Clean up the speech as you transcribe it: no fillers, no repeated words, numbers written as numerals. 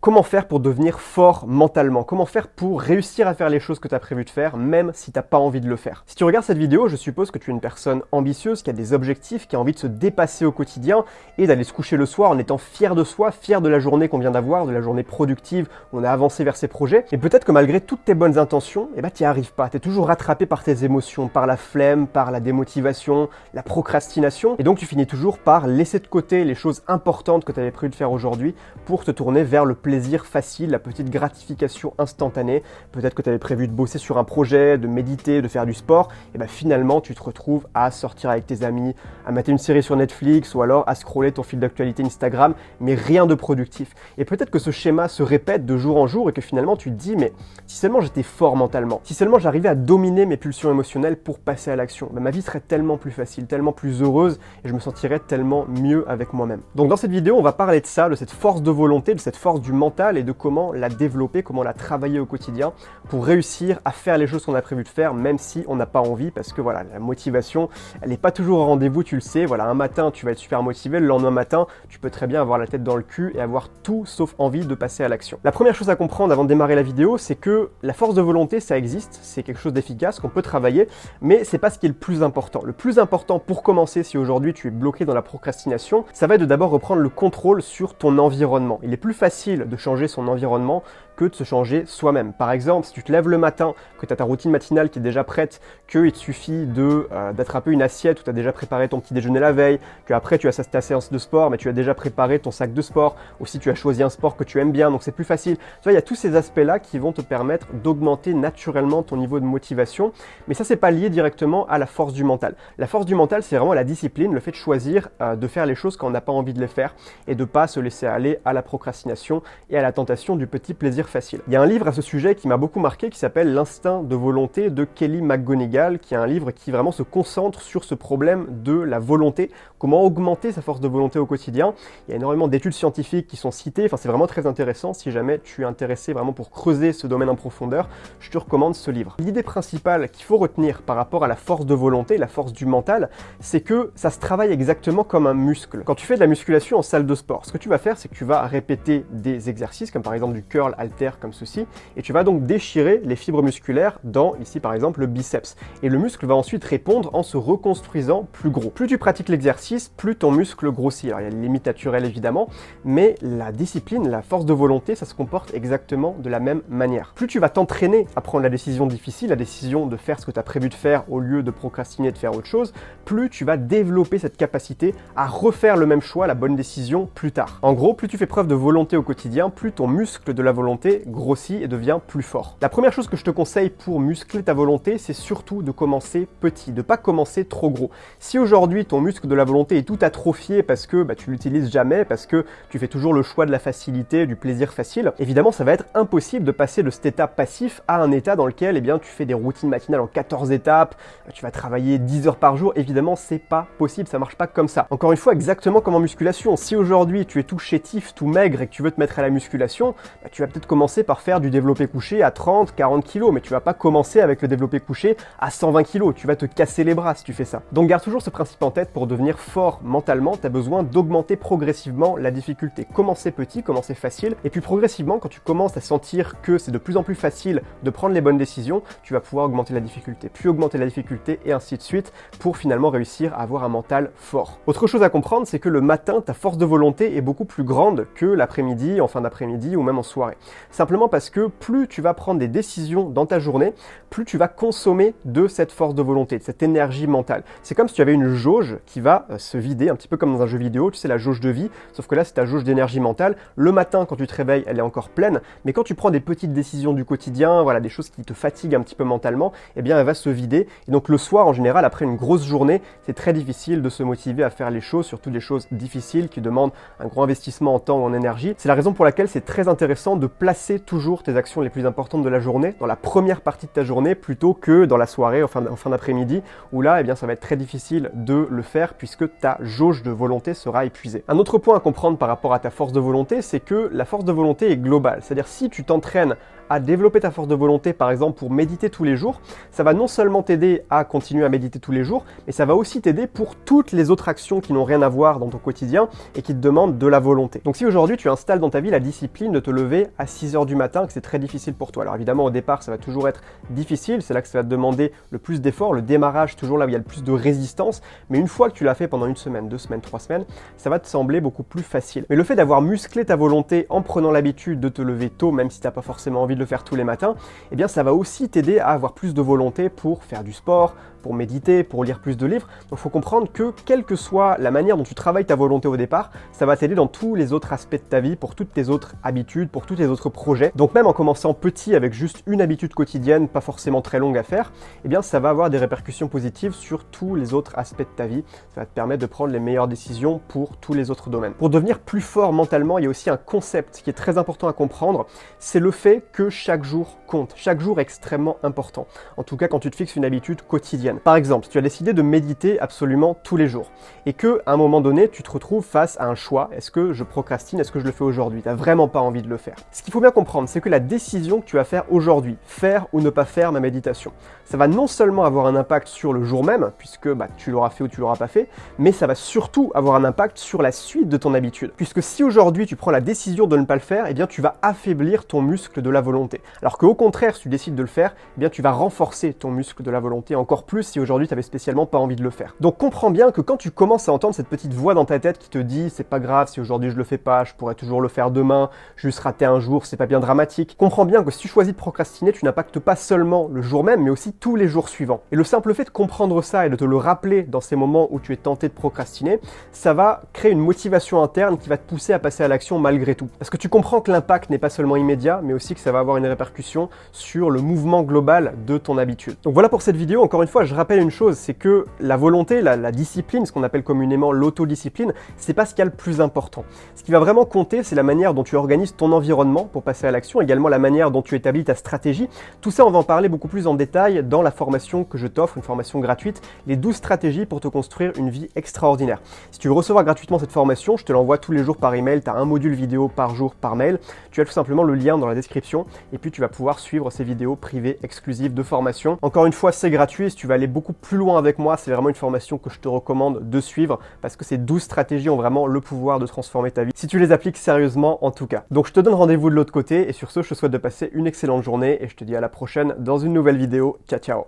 Comment faire pour devenir fort mentalement? Comment faire pour réussir à faire les choses que tu as prévu de faire, même si tu n'as pas envie de le faire? Si tu regardes cette vidéo, je suppose que tu es une personne ambitieuse, qui a des objectifs, qui a envie de se dépasser au quotidien et d'aller se coucher le soir en étant fier de soi, fier de la journée qu'on vient d'avoir, de la journée productive où on a avancé vers ses projets. Et peut-être que malgré toutes tes bonnes intentions, tu n'y arrives pas. Tu es toujours rattrapé par tes émotions, par la flemme, par la démotivation, la procrastination. Et donc tu finis toujours par laisser de côté les choses importantes que tu avais prévu de faire aujourd'hui pour te tourner vers le plaisir facile, la petite gratification instantanée. Peut-être que tu avais prévu de bosser sur un projet, de méditer, de faire du sport, et finalement tu te retrouves à sortir avec tes amis, à mater une série sur Netflix ou alors à scroller ton fil d'actualité Instagram, mais rien de productif. Et peut-être que ce schéma se répète de jour en jour et que finalement tu te dis mais si seulement j'étais fort mentalement, si seulement j'arrivais à dominer mes pulsions émotionnelles pour passer à l'action, ma vie serait tellement plus facile, tellement plus heureuse et je me sentirais tellement mieux avec moi-même. Donc dans cette vidéo, on va parler de ça, de cette force de volonté, de cette force du mental et de comment la développer, comment la travailler au quotidien pour réussir à faire les choses qu'on a prévu de faire, même si on n'a pas envie, parce que voilà, la motivation, elle n'est pas toujours au rendez-vous, tu le sais. Voilà, un matin, tu vas être super motivé, le lendemain matin, tu peux très bien avoir la tête dans le cul et avoir tout sauf envie de passer à l'action. La première chose à comprendre avant de démarrer la vidéo, c'est que la force de volonté, ça existe, c'est quelque chose d'efficace qu'on peut travailler, mais c'est pas ce qui est le plus important. Le plus important pour commencer, si aujourd'hui tu es bloqué dans la procrastination, ça va être de d'abord reprendre le contrôle sur ton environnement. Il est plus facile de changer son environnement que de se changer soi-même. Par exemple, si tu te lèves le matin, que tu as ta routine matinale qui est déjà prête, qu'il te suffit d'attraper une assiette où tu as déjà préparé ton petit déjeuner la veille, qu'après tu as ta séance de sport, mais tu as déjà préparé ton sac de sport, ou si tu as choisi un sport que tu aimes bien, donc c'est plus facile. Tu vois, il y a tous ces aspects-là qui vont te permettre d'augmenter naturellement ton niveau de motivation, mais ça, c'est pas lié directement à la force du mental. La force du mental, c'est vraiment la discipline, le fait de choisir de faire les choses quand on n'a pas envie de les faire et de pas se laisser aller à la procrastination et à la tentation du petit plaisir facile. Il y a un livre à ce sujet qui m'a beaucoup marqué qui s'appelle L'instinct de volonté de Kelly McGonigal, qui est un livre qui vraiment se concentre sur ce problème de la volonté, comment augmenter sa force de volonté au quotidien. Il y a énormément d'études scientifiques qui sont citées, c'est vraiment très intéressant. Si jamais tu es intéressé vraiment pour creuser ce domaine en profondeur, je te recommande ce livre. L'idée principale qu'il faut retenir par rapport à la force de volonté, la force du mental, c'est que ça se travaille exactement comme un muscle. Quand tu fais de la musculation en salle de sport, ce que tu vas faire, c'est que tu vas répéter des exercices, comme par exemple du curl halter comme ceci, et tu vas donc déchirer les fibres musculaires dans, ici par exemple, le biceps. Et le muscle va ensuite répondre en se reconstruisant plus gros. Plus tu pratiques l'exercice, plus ton muscle grossit. Alors il y a les limites naturelles évidemment, mais la discipline, la force de volonté, ça se comporte exactement de la même manière. Plus tu vas t'entraîner à prendre la décision difficile, la décision de faire ce que tu as prévu de faire au lieu de procrastiner et de faire autre chose, plus tu vas développer cette capacité à refaire le même choix, la bonne décision plus tard. En gros, plus tu fais preuve de volonté au quotidien, plus ton muscle de la volonté grossit et devient plus fort. La première chose que je te conseille pour muscler ta volonté, c'est surtout de commencer petit, de ne pas commencer trop gros. Si aujourd'hui ton muscle de la volonté est tout atrophié parce que tu l'utilises jamais, parce que tu fais toujours le choix de la facilité, du plaisir facile, évidemment ça va être impossible de passer de cet état passif à un état dans lequel tu fais des routines matinales en 14 étapes, tu vas travailler 10 heures par jour. Évidemment c'est pas possible, ça marche pas comme ça. Encore une fois, exactement comme en musculation, si aujourd'hui tu es tout chétif, tout maigre et que tu veux te mettre à la musculation, tu vas peut-être commencer par faire du développé couché à 30, 40 kg, mais tu vas pas commencer avec le développé couché à 120 kg, tu vas te casser les bras si tu fais ça. Donc garde toujours ce principe en tête, pour devenir fort mentalement, tu as besoin d'augmenter progressivement la difficulté. Commencer petit, commencer facile, et puis progressivement, quand tu commences à sentir que c'est de plus en plus facile de prendre les bonnes décisions, tu vas pouvoir augmenter la difficulté, puis augmenter la difficulté, et ainsi de suite, pour finalement réussir à avoir un mental fort. Autre chose à comprendre, c'est que le matin, ta force de volonté est beaucoup plus grande que l'après-midi, en fin d'après-midi ou même en soirée. Simplement parce que plus tu vas prendre des décisions dans ta journée, plus tu vas consommer de cette force de volonté, de cette énergie mentale. C'est comme si tu avais une jauge qui va se vider, un petit peu comme dans un jeu vidéo, tu sais, la jauge de vie, sauf que là c'est ta jauge d'énergie mentale. Le matin quand tu te réveilles, elle est encore pleine, mais quand tu prends des petites décisions du quotidien, voilà, des choses qui te fatiguent un petit peu mentalement, elle va se vider. Et donc le soir en général, après une grosse journée, c'est très difficile de se motiver à faire les choses, surtout des choses difficiles qui demandent un gros investissement en temps ou en énergie. C'est la raison pour laquelle c'est très intéressant de planifier placer toujours tes actions les plus importantes de la journée dans la première partie de ta journée plutôt que dans la soirée, en fin d'après-midi, où là, eh bien, ça va être très difficile de le faire puisque ta jauge de volonté sera épuisée. Un autre point à comprendre par rapport à ta force de volonté, c'est que la force de volonté est globale. C'est-à-dire si tu t'entraînes à développer ta force de volonté, par exemple, pour méditer tous les jours, ça va non seulement t'aider à continuer à méditer tous les jours, mais ça va aussi t'aider pour toutes les autres actions qui n'ont rien à voir dans ton quotidien et qui te demandent de la volonté. Donc si aujourd'hui tu installes dans ta vie la discipline de te lever à 6 heures du matin, que c'est très difficile pour toi. Alors évidemment au départ ça va toujours être difficile, c'est là que ça va te demander le plus d'efforts, le démarrage toujours là où il y a le plus de résistance, mais une fois que tu l'as fait pendant 1 semaine, 2 semaines, 3 semaines, ça va te sembler beaucoup plus facile. Mais le fait d'avoir musclé ta volonté en prenant l'habitude de te lever tôt, même si tu n'as pas forcément envie de le faire tous les matins, eh bien ça va aussi t'aider à avoir plus de volonté pour faire du sport, pour méditer, pour lire plus de livres. Donc il faut comprendre que quelle que soit la manière dont tu travailles ta volonté au départ, ça va t'aider dans tous les autres aspects de ta vie, pour toutes tes autres habitudes, pour tous tes autres projets. Donc même en commençant petit avec juste une habitude quotidienne, pas forcément très longue à faire, eh bien ça va avoir des répercussions positives sur tous les autres aspects de ta vie. Ça va te permettre de prendre les meilleures décisions pour tous les autres domaines. Pour devenir plus fort mentalement, il y a aussi un concept qui est très important à comprendre, c'est le fait que chaque jour compte. Chaque jour est extrêmement important. En tout cas quand tu te fixes une habitude quotidienne. Par exemple, si tu as décidé de méditer absolument tous les jours et qu'à un moment donné, tu te retrouves face à un choix, est-ce que je procrastine, est-ce que je le fais aujourd'hui? Tu n'as vraiment pas envie de le faire. Ce qu'il faut bien comprendre, c'est que la décision que tu vas faire aujourd'hui, faire ou ne pas faire ma méditation, ça va non seulement avoir un impact sur le jour même, puisque tu l'auras fait ou tu l'auras pas fait, mais ça va surtout avoir un impact sur la suite de ton habitude. Puisque si aujourd'hui tu prends la décision de ne pas le faire, eh bien tu vas affaiblir ton muscle de la volonté. Alors qu'au contraire, si tu décides de le faire, eh bien tu vas renforcer ton muscle de la volonté encore plus si aujourd'hui tu avais spécialement pas envie de le faire. Donc comprends bien que quand tu commences à entendre cette petite voix dans ta tête qui te dit c'est pas grave si aujourd'hui je le fais pas, je pourrais toujours le faire demain, juste rater un jour, c'est pas bien dramatique. Comprends bien que si tu choisis de procrastiner, tu n'impactes pas seulement le jour même, mais aussi tous les jours suivants. Et le simple fait de comprendre ça et de te le rappeler dans ces moments où tu es tenté de procrastiner, ça va créer une motivation interne qui va te pousser à passer à l'action malgré tout. Parce que tu comprends que l'impact n'est pas seulement immédiat, mais aussi que ça va avoir une répercussion sur le mouvement global de ton habitude. Donc voilà pour cette vidéo. Encore une fois, je rappelle une chose, c'est que la volonté, la discipline, ce qu'on appelle communément l'autodiscipline, c'est pas ce qu'il y a le plus important. Ce qui va vraiment compter, c'est la manière dont tu organises ton environnement pour passer à l'action, également la manière dont tu établis ta stratégie. Tout ça, on va en parler beaucoup plus en détail dans la formation que je t'offre, une formation gratuite, les 12 stratégies pour te construire une vie extraordinaire. Si tu veux recevoir gratuitement cette formation, je te l'envoie tous les jours par email, tu as un module vidéo par jour par mail, tu as tout simplement le lien dans la description et puis tu vas pouvoir suivre ces vidéos privées exclusives de formation. Encore une fois, c'est gratuit, si tu veux aller beaucoup plus loin avec moi, c'est vraiment une formation que je te recommande de suivre parce que ces 12 stratégies ont vraiment le pouvoir de transformer ta vie, si tu les appliques sérieusement en tout cas. Donc je te donne rendez-vous de l'autre côté et sur ce, je te souhaite de passer une excellente journée et je te dis à la prochaine dans une nouvelle vidéo. Ciao, ciao!